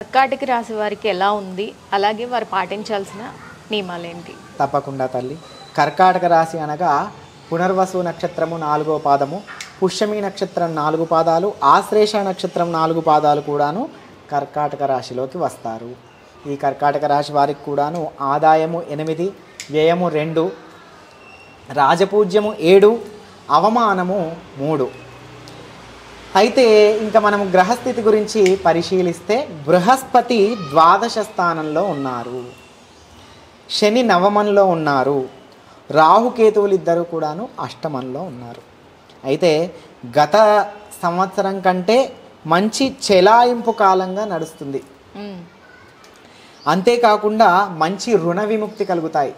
కర్కాటక రాశి వారికి ఎలా ఉంది? అలాగే వారు పాటించాల్సిన నియమాలేంటి? తప్పకుండా తల్లి. కర్కాటక రాశి అనగా పునర్వసు నక్షత్రము 4వ పాదము, పుష్యమి నక్షత్రం 4 పాదాలు, ఆశ్లేష నక్షత్రం 4 పాదాలు కూడాను కర్కాటక రాశిలోకి వస్తారు. ఈ కర్కాటక రాశి వారికి కూడాను ఆదాయము 8, వ్యయము 2, రాజపూజ్యము 7, అవమానము 3. అయితే ఇంకా మనం గ్రహస్థితి గురించి పరిశీలిస్తే బృహస్పతి ద్వాదశ స్థానంలో ఉన్నారు, శని నవమంలో ఉన్నారు, రాహుకేతువులు ఇద్దరు కూడాను అష్టమంలో ఉన్నారు. అయితే గత సంవత్సరం కంటే మంచి చెలాయింపు కాలంగా నడుస్తుంది. అంతేకాకుండా మంచి రుణ విముక్తి కలుగుతాయి.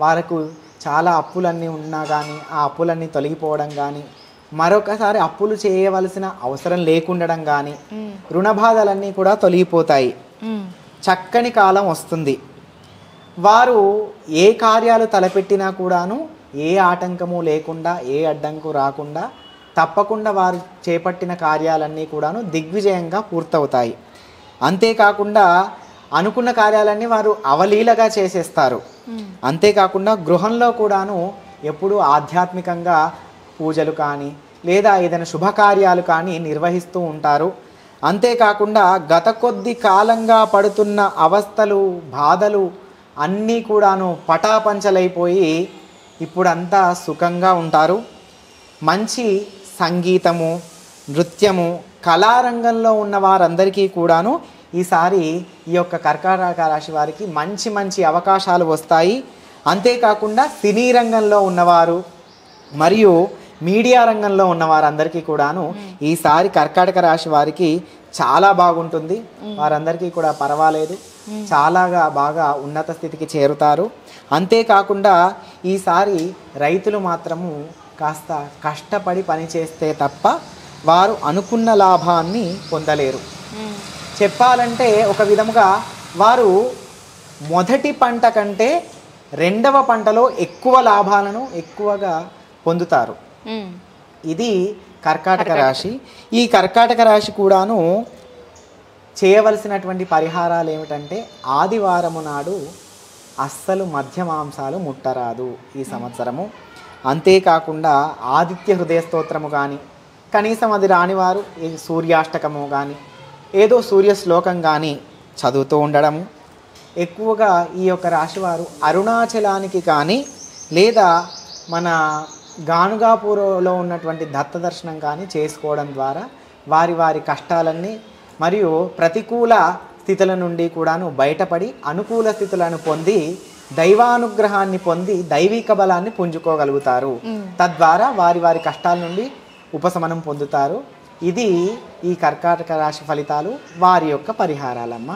వారికి చాలా అప్పులన్నీ ఉన్నా కానీ ఆ అప్పులన్నీ తొలగిపోవడం కానీ, మరొకసారి అప్పులు చేయవలసిన అవసరం లేకుండడం కానీ, రుణ బాధలన్నీ కూడా తొలగిపోతాయి. చక్కని కాలం వస్తుంది. వారు ఏ కార్యాలు తలపెట్టినా కూడాను ఏ ఆటంకము లేకుండా, ఏ అడ్డంకు రాకుండా తప్పకుండా వారు చేపట్టిన కార్యాలన్నీ కూడాను దిగ్విజయంగా పూర్తవుతాయి. అంతేకాకుండా అనుకున్న కార్యాలన్నీ వారు అవలీలగా చేసేస్తారు. అంతేకాకుండా గృహంలో కూడాను ఎప్పుడూ ఆధ్యాత్మికంగా పూజలు కానీ లేదా ఏదైనా శుభకార్యాలు కానీ నిర్వహిస్తూ ఉంటారు. అంతేకాకుండా గత కొద్ది కాలంగా పడుతున్న అవస్థలు, బాధలు అన్నీ కూడాను పటాపంచలైపోయి ఇప్పుడంతా సుఖంగా ఉంటారు. మంచి సంగీతము, నృత్యము, కళారంగంలో ఉన్న వారందరికీ కూడాను ఈసారి ఈ యొక్క కర్కాటక రాశి వారికి మంచి మంచి అవకాశాలు వస్తాయి. అంతేకాకుండా సినీ రంగంలో ఉన్నవారు మరియు మీడియా రంగంలో ఉన్న వారందరికీ కూడాను ఈసారి కర్కాటక రాశి వారికి చాలా బాగుంటుంది. వారందరికీ కూడా పర్వాలేదు, చాలా బాగా ఉన్నత స్థితికి చేరుతారు. అంతేకాకుండా ఈసారి రైతులు మాత్రము కాస్త కష్టపడి పనిచేస్తే తప్ప వారు అనుకున్న లాభాన్ని పొందలేరు. చెప్పాలంటే ఒక విధముగా వారు మొదటి పంట కంటే రెండవ పంటలో ఎక్కువ లాభాలను ఎక్కువగా పొందుతారు. ఇది కర్కాటక రాశి. ఈ కర్కాటక రాశి కూడాను చేయవలసినటువంటి పరిహారాలు ఏమిటంటే ఆదివారము నాడు అస్సలు మధ్య మాంసాలు ముట్టరాదు ఈ సంవత్సరము. అంతేకాకుండా ఆదిత్య హృదయ స్తోత్రము కానీ, కనీసం అది రానివారు సూర్యాష్టకము కానీ ఏదో సూర్య శ్లోకం కానీ చదువుతూ ఉండడము. ఎక్కువగా ఈ యొక్క రాశివారు అరుణాచలానికి కానీ లేదా మన గానుగాపూర్లో ఉన్నటువంటి దత్త దర్శనం కానీ చేసుకోవడం ద్వారా వారి వారి కష్టాలన్నీ మరియు ప్రతికూల స్థితుల నుండి కూడాను బయటపడి అనుకూల స్థితులను పొంది దైవానుగ్రహాన్ని పొంది దైవిక బలాన్ని పుంజుకోగలుగుతారు. తద్వారా వారి వారి కష్టాల నుండి ఉపశమనం పొందుతారు. ఇది ఈ కర్కాటక రాశి ఫలితాలు, వారి యొక్క పరిహారాలమ్మ.